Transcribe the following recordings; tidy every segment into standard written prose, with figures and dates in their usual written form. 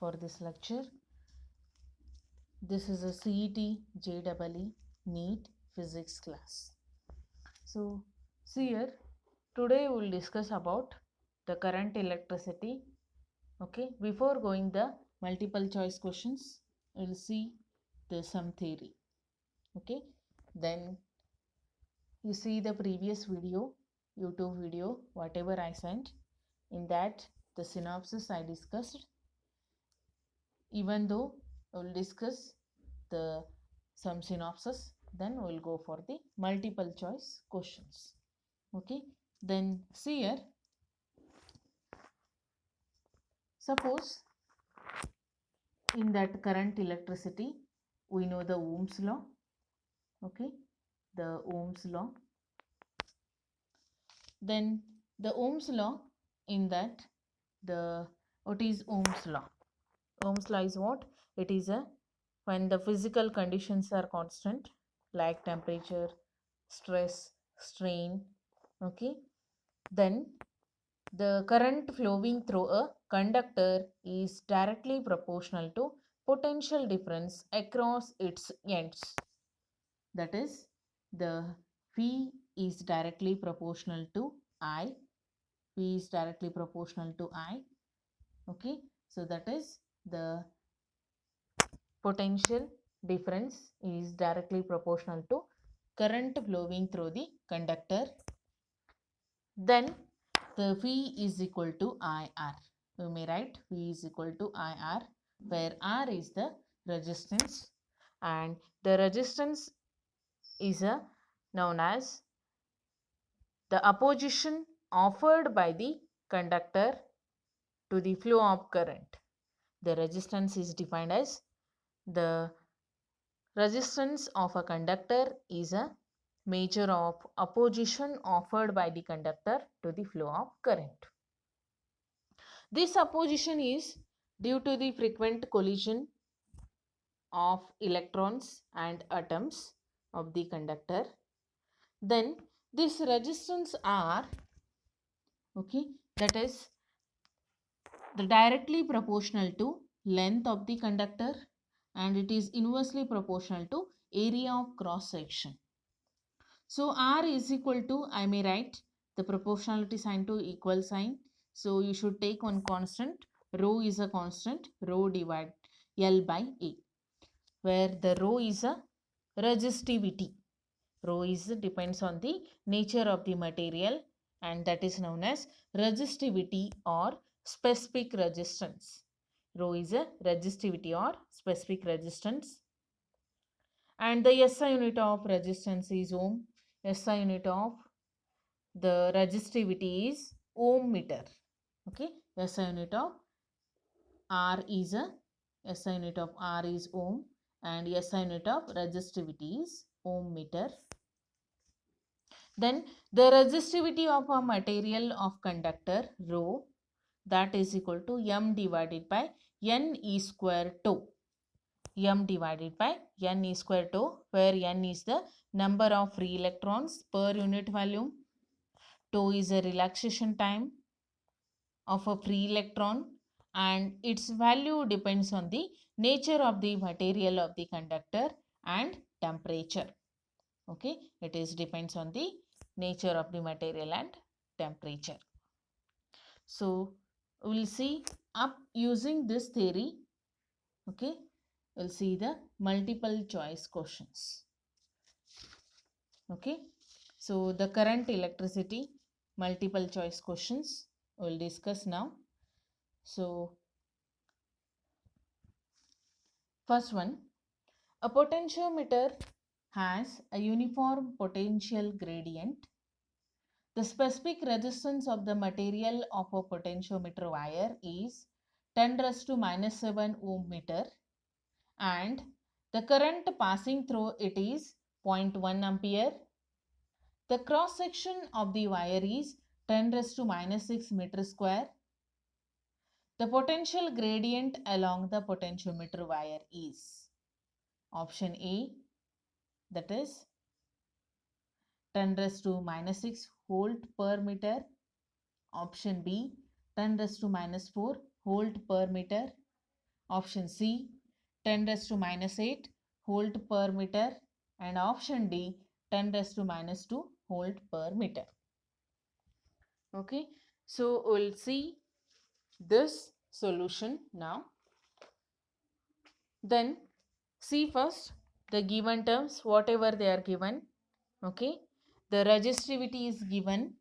for this lecture. This is a CET JEE NEET physics class. So see here, today we will discuss about the current electricity. Okay, before going the multiple choice questions, we will see the some theory. Okay, then you see the previous video, YouTube video, whatever I sent. In that, the synopsis I discussed. Even though we'll discuss the some synopsis, then we'll go for the multiple choice questions. Okay, then see here, suppose in that current electricity we know the Ohm's law. Okay, the Ohm's law. Then the Ohm's law, in that the what is Ohm's law? Ohm's law is what? It is a when the physical conditions are constant, like temperature, stress, strain, okay, then the current flowing through a conductor is directly proportional to potential difference across its ends. That is, the V is directly proportional to I. V is directly proportional to I. Okay, so that is the potential difference is directly proportional to current flowing through the conductor. Then the V is equal to IR. You may write V is equal to IR, where R is the resistance, and the resistance is known as the opposition offered by the conductor to the flow of current. The resistance is defined as the resistance of a conductor is a measure of opposition offered by the conductor to the flow of current. This opposition is due to the frequent collision of electrons and atoms of the conductor. Then this resistance R, okay, that is the directly proportional to length of the conductor, and it is inversely proportional to area of cross section. So R is equal to, I may write the proportionality sign to equal sign. So you should take one constant. Rho is a constant. Rho divided L by A, where the rho is a resistivity. Rho is depends on the nature of the material, and that is known as resistivity or specific resistance. Rho is a resistivity or specific resistance. And the SI unit of resistance is ohm. SI unit of the resistivity is ohm meter. Okay, SI unit of R is SI unit of R is ohm, and SI unit of resistivity is ohm meter. Then the resistivity of a material of conductor rho, that is equal to m divided by n e square tau. M divided by n e square tau, where n is the number of free electrons per unit volume. Tau is a relaxation time of a free electron, and its value depends on the nature of the material of the conductor and temperature. Okay, it is depends on the nature of the material and temperature. So we will see up using this theory. Okay, we'll see the multiple choice questions. Okay, so the current electricity multiple choice questions we'll discuss now. So first one, a potentiometer has a uniform potential gradient. The specific resistance of the material of a potentiometer wire is 10 raised to minus 7 ohm meter, and the current passing through it is 0.1 ampere. The cross section of the wire is 10 raised to minus 6 meter square. The potential gradient along the potentiometer wire is option A, that is 10 raised to minus 6 volt per meter. Option B, 10 raised to minus 4 volt per meter. Option C 10 raised to minus 8 volt per meter, and option D 10 raised to minus 2 volt per meter. Okay, so we'll see this solution now. Then see first the given terms, whatever they are given. Okay, the resistivity is given.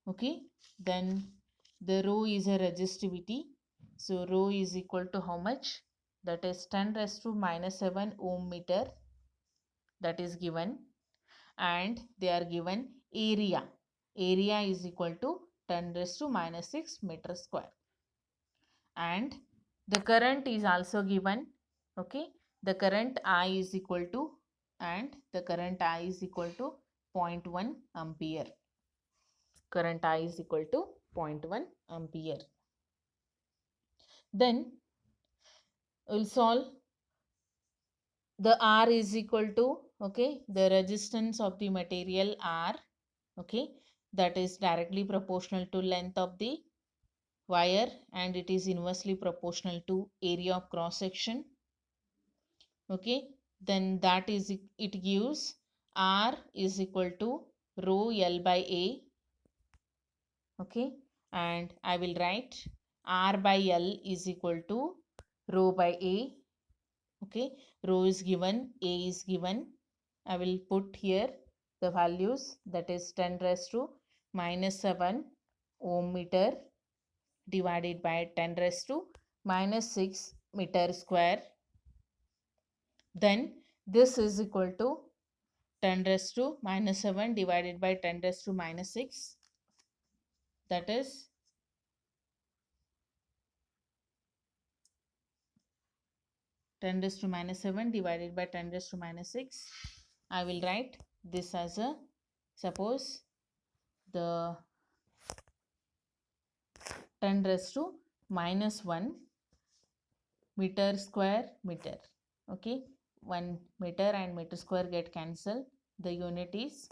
Okay, then the rho is a resistivity. So rho is equal to how much? That is 10 raised to minus 7 ohm meter, that is given. And they are given area. Area is equal to 10 raised to minus 6 meter square. And the current is also given. Okay, the current I is equal to, and the current I is equal to 0.1 ampere. Current I is equal to 0.1 ampere. Then we'll solve. The R is equal to, okay, the resistance of the material R, okay, that is directly proportional to length of the wire, and it is inversely proportional to area of cross section. Okay, then that is, it gives R is equal to rho L by A. Okay, and I will write R by L is equal to rho by A. Okay, rho is given, A is given. I will put here the values, that is 10 raised to minus 7 ohm meter divided by 10 raised to minus 6 meter square. Then this is equal to 10 raised to minus 7 divided by 10 raised to minus 6, that is 10 raised to minus 7 divided by 10 raised to minus 6. I will write this as a, suppose the 10 raised to minus 1 meter square meter. Okay, 1 meter and meter square get cancelled. The unit is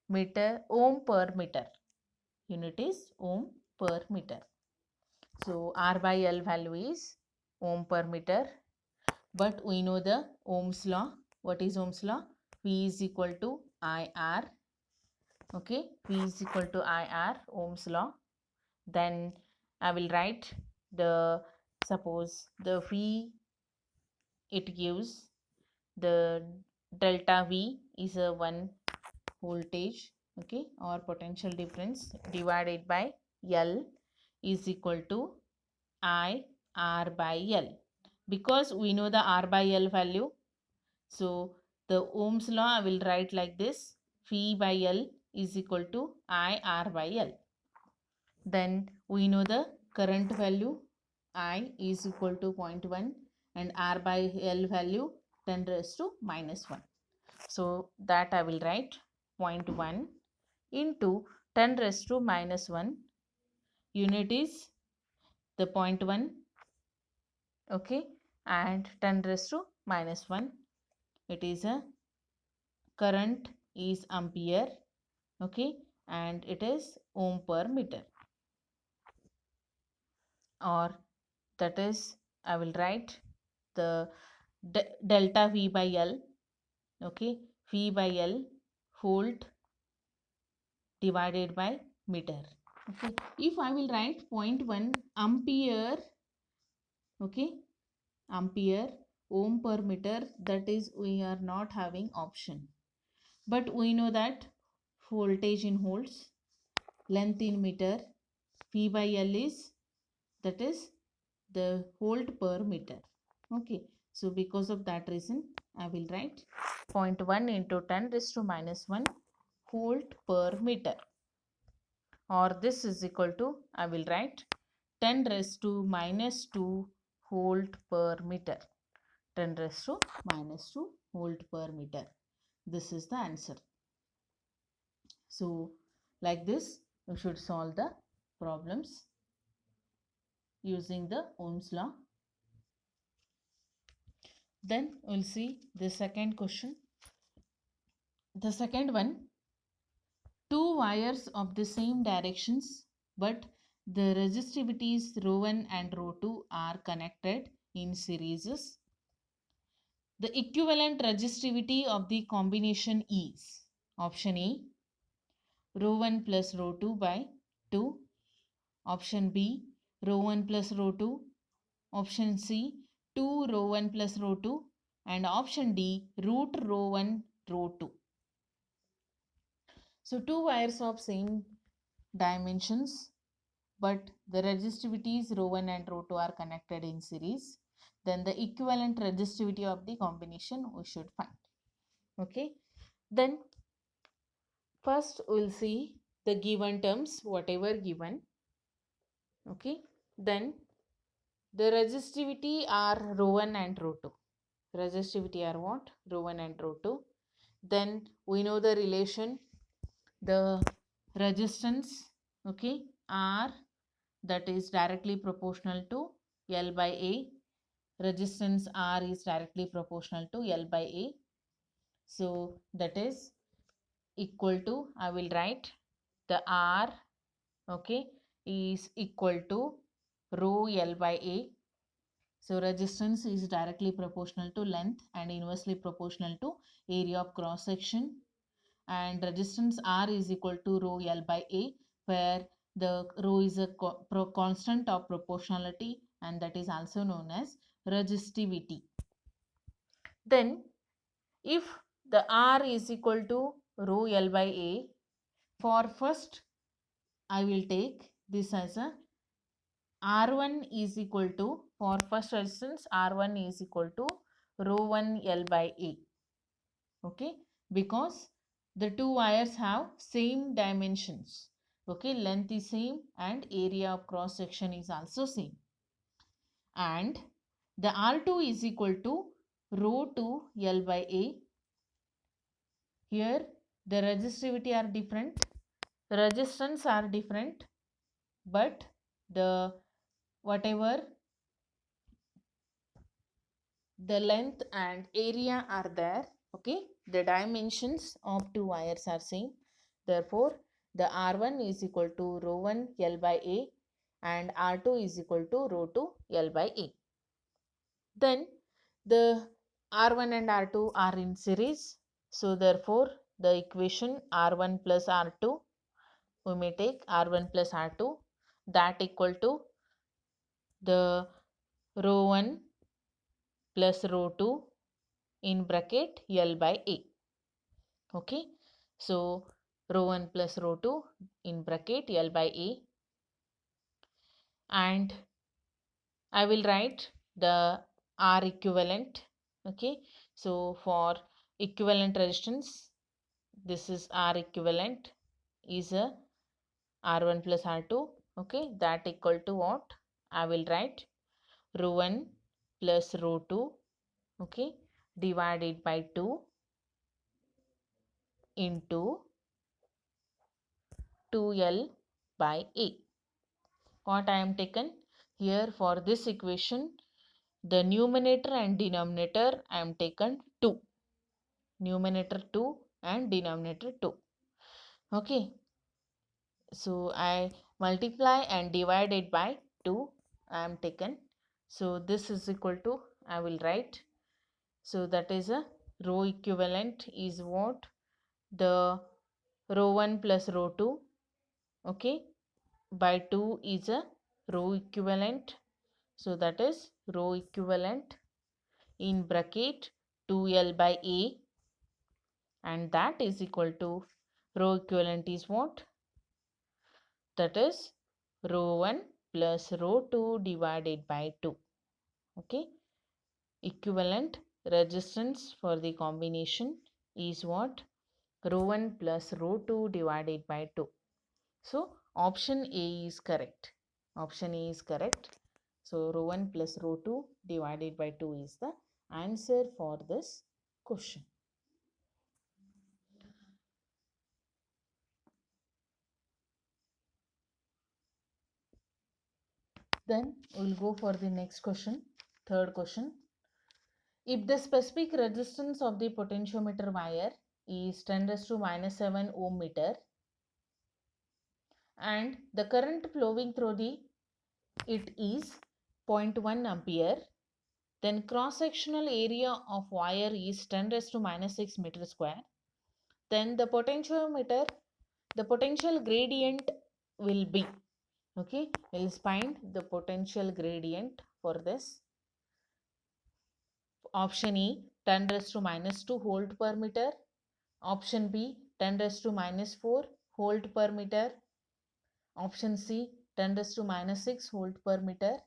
meter, ohm per meter. Unit is ohm per meter. So R by L value is ohm per meter. But we know the Ohm's law. What is Ohm's law? V is equal to IR. Okay, V is equal to IR, Ohm's law. Then I will write the, suppose the V, it gives the delta V is a 1 voltage, okay, or potential difference, divided by L is equal to I R by L. Because we know the R by L value, so the Ohm's law I will write like this: V by L is equal to I R by L. Then we know the current value, I is equal to 0.1 and R by L value 10 raised to minus 1. So that I will write 0.1 into 10 raised to minus 1. Unit is the 0.1, okay, and 10 raised to minus 1. It is a current is ampere, okay, and it is ohm per meter. Or that is, I will write the delta V by L, okay, V by L volt divided by meter. Okay, if I will write 0.1 ampere, okay, ampere ohm per meter, that is we are not having option. But we know that voltage in volts, length in meter, V by L is, that is the volt per meter. Okay, so because of that reason I will write 0.1 into 10 raised to minus 1 volt per meter, or this is equal to, I will write 10 raised to minus 2 volt per meter. 10 raised to minus 2 volt per meter. This is the answer. So like this you should solve the problems using the Ohm's law. Then we'll see the second question. The second one, two wires of the same directions but the resistivities rho 1 and rho 2 are connected in series. The equivalent resistivity of the combination is option A, rho 1 plus rho 2 by 2, option B, rho 1 plus rho 2, option C, 2 rho 1 plus rho 2, and option D, root rho 1 rho 2. So two wires of same dimensions, but the resistivities rho 1 and rho 2 are connected in series. Then the equivalent resistivity of the combination we should find. Okay. Then first we'll see the given terms, whatever given. Okay. Then the resistivity are rho 1 and rho 2. Resistivity are what? Rho 1 and rho 2. Then we know the relation, the resistance, okay, R, that is directly proportional to L by A. Resistance R is directly proportional to L by A. So that is equal to, I will write the R, okay, is equal to rho L by A. So resistance is directly proportional to length and inversely proportional to area of cross section, and resistance R is equal to rho L by A, where the rho is a constant of proportionality, and that is also known as resistivity. Then if the R is equal to rho L by A, for first I will take this as a R1 is equal to, for first resistance, R1 is equal to rho 1 L by A. Okay, because the two wires have same dimensions. Okay, length is same and area of cross section is also same. And the R2 is equal to rho 2 L by A. Here the resistivity are different, the resistance are different, but the whatever the length and area are there. Okay, the dimensions of two wires are same. Therefore the R1 is equal to rho 1 L by A and R2 is equal to rho 2 L by A. Then the R1 and R2 are in series, so therefore the equation R1 plus R2, we may take R1 plus R2, that equal to the rho 1 plus rho 2 in bracket L by A. Okay, so rho 1 plus rho 2 in bracket L by A, and I will write the R equivalent. Okay, so for equivalent resistance, this is R equivalent is a R1 plus R2. Okay, that equal to what? I will write rho 1 plus rho 2, okay, divided by 2 into 2L by A. What I am taken here for this equation, the numerator and denominator I am taken 2. Numerator 2 and denominator 2. Okay. So I multiply and divide it by 2. I am taken. So this is equal to, I will write. So that is a rho equivalent is what? The rho 1 plus rho 2. Okay. By 2 is a rho equivalent. So that is rho equivalent in bracket 2L by A, and that is equal to rho equivalent is what? That is rho 1 plus rho 2 divided by 2. Okay. Equivalent resistance for the combination is what? Rho 1 plus rho 2 divided by 2. So option A is correct. Option A is correct. So rho 1 plus rho 2 divided by 2 is the answer for this question. Then we'll go for the next question, third question. If the specific resistance of the potentiometer wire is 10 raised to minus 7 ohm meter and the current flowing through it is 0.1 ampere, Then cross-sectional area of wire is 10 raised to minus 6 meter square. Then the potentiometer, the potential gradient will be, okay, we'll find the potential gradient for this. Option E, 10 raised to minus 2 volt per meter. Option B, 10 raised to minus 4 volt per meter. Option C, 10 raised to minus 6 volt per meter.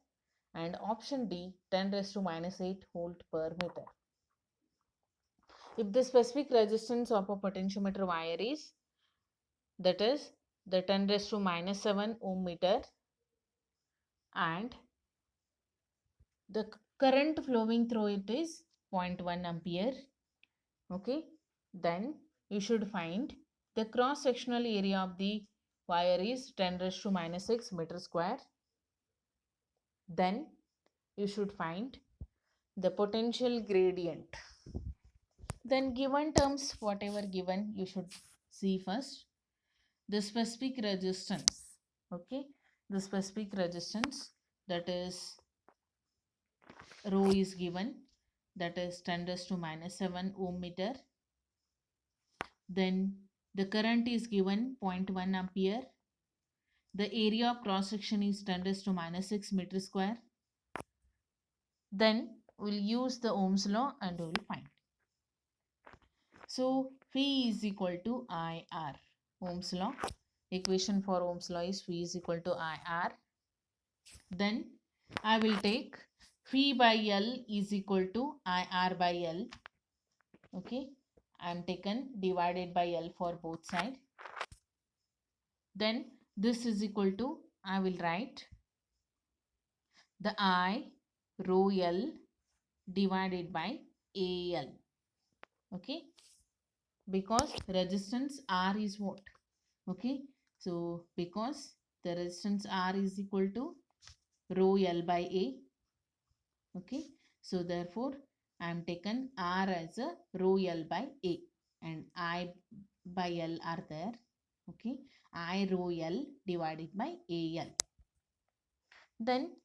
And option D, 10 raised to minus 8 volt per meter. If the specific resistance of a potentiometer wire is, that is the 10 raised to minus 7 ohm meter, and the current flowing through it is 0.1 ampere, okay, then you should find the cross sectional area of the wire is 10 raised to minus 6 meter square. Then you should find the potential gradient. Then given terms, whatever given, you should see first the specific resistance, okay, the specific resistance, that is rho is given, that is 10 raised to minus 7 ohm meter. Then the current is given 0.1 ampere. The area of cross section is 10 raised to minus 6 meter square. Then we'll use the Ohm's law and we'll find. So phi is equal to IR. Ohm's law. Equation for Ohm's law is phi is equal to IR. Then I will take phi by L is equal to IR by L. Okay. I am taken divided by L for both sides. Then this is equal to, I will write the I rho L divided by AL. Okay. Because resistance R is what? Okay. So because the resistance R is equal to rho L by A. Okay. So therefore I am taken R as a rho L by A and I by L are there. Okay. I rho L divided by AL. Then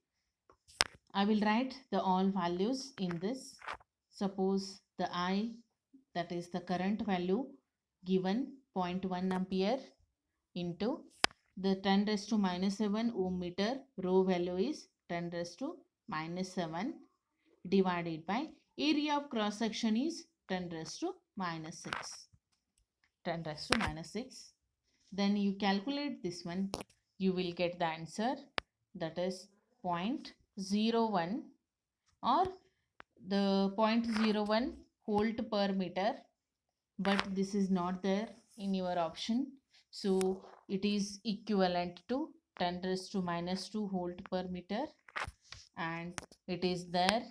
I will write the all values in this. Suppose the I, that is the current value given 0.1 ampere into the 10 raised to minus 7 ohm meter, rho value is 10 raised to minus 7 divided by area of cross section is 10 raised to minus 6. 10 raised to minus 6. Then you calculate this one, you will get the answer, that is 0.01 or the 0.01 volt per meter, but this is not there in your option, so it is equivalent to 10 raised to minus 2 volt per meter, and it is there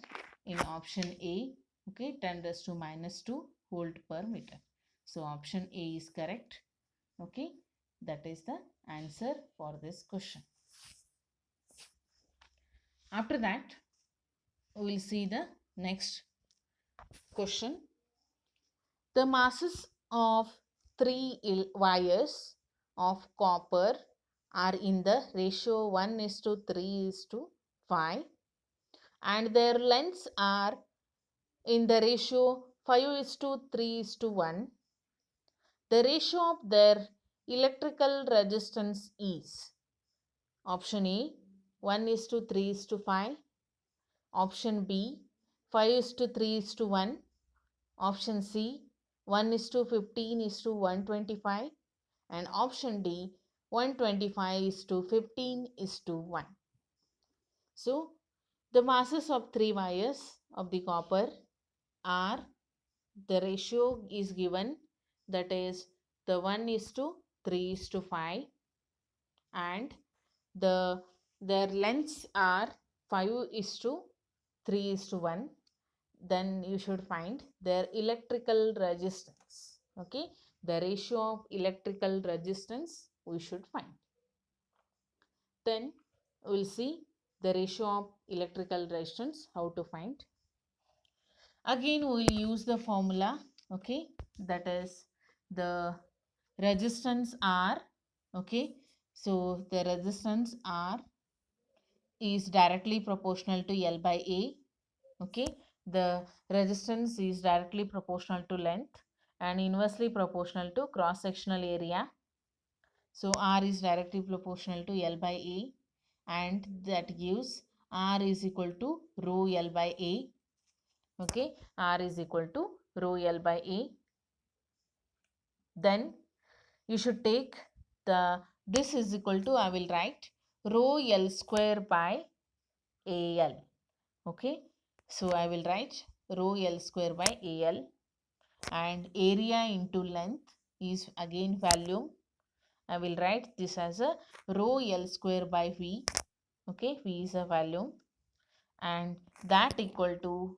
in option A. Okay, 10 raised to minus 2 volt per meter. So option A is correct. Okay, that is the answer for this question. After that, we will see the next question. The masses of three wires of copper are in the ratio 1:3:5 and their lengths are in the ratio 5:3:1. The ratio of their electrical resistance is option A 1:3:5, option B 5:3:1, option C 1:15:125, and option D 125:15:1. So the masses of three wires of the copper are, the ratio is given, that is the 1:3:5, and their lengths are 5:3:1. Then you should find their electrical resistance. Okay, the ratio of electrical resistance we should find. Then we'll see the ratio of electrical resistance, how to find. Again we'll use the formula. Okay, that is the resistance R. Okay, so the resistance R is directly proportional to L by A. Okay, the resistance is directly proportional to length and inversely proportional to cross sectional area. So R is directly proportional to L by A, and that gives R is equal to rho L by A. Okay, R is equal to rho L by A. Then you should take this is equal to, I will write rho L square by AL. Okay, so I will write rho L square by AL, and area into length is again volume. I will write this as a rho L square by V. Okay, V is a volume, and that equal to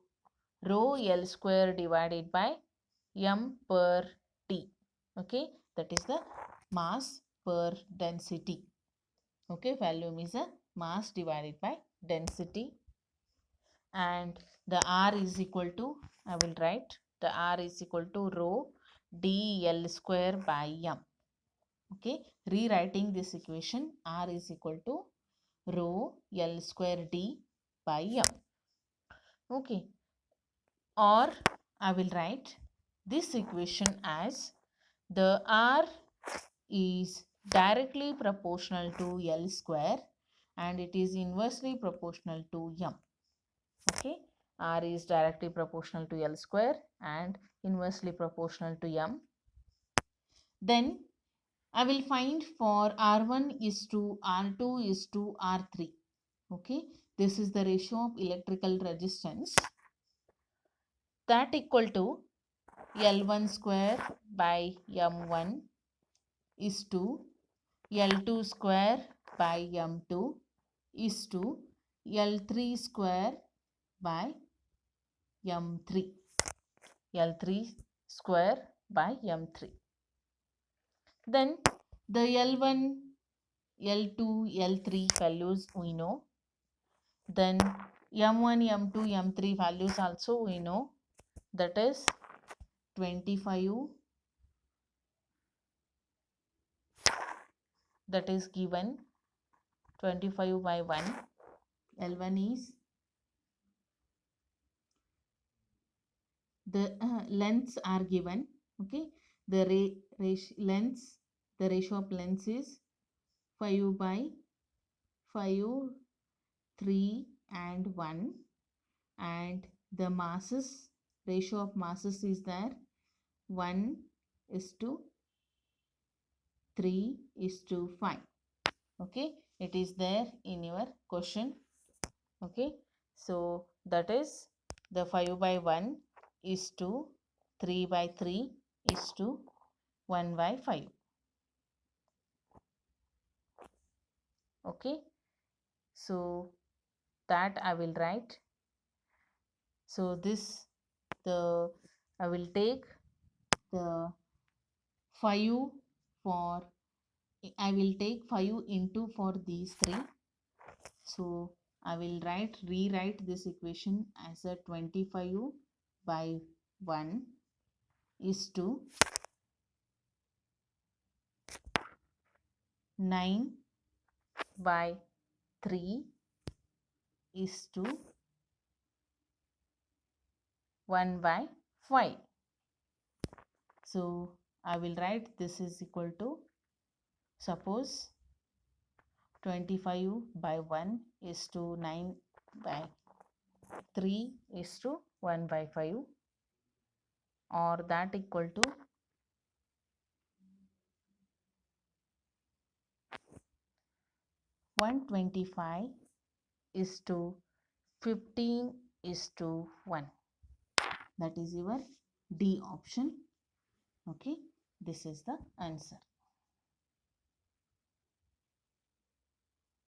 rho L square divided by M per T. Okay, that is the mass per density. Okay, volume is a mass divided by density, and the R is equal to, I will write the R is equal to rho dl square by m. Okay, rewriting this equation, R is equal to rho L square d by m. Okay, or I will write this equation as the R is directly proportional to L square and it is inversely proportional to m. Okay, R is directly proportional to L square and inversely proportional to m. Then I will find for R1 is to R2 is to R3. Okay, this is the ratio of electrical resistance, that equal to L1 square by M1 is to L2 square by M2 is to L3 square by M3. L3 square by M3. Then the L1, L2, L3 values we know. Then M1, M2, M3 values also we know. That is 25. That is given 25 by 1. L1 is the lengths are given. Okay, the lengths, the ratio of lengths is 5 by 5, 3 and 1, and the masses, ratio of masses is there 1 is to 3 is to 5. Okay, it is there in your question. Okay, so that is the 5 by 1 is to 3 by 3 is to 1 by 5. Okay, so that I will write. So this, the I will take the 5 for, I will take 5 into for these 3. So I will rewrite this equation as a 25 by 1 is to 9 by 3 is to 1 by 5. So I will write this is equal to, suppose 25 by 1 is to 9 by 3 is to 1 by 5, or that equal to 125 is to 15 is to 1. That is your D option. Okay, this is the answer.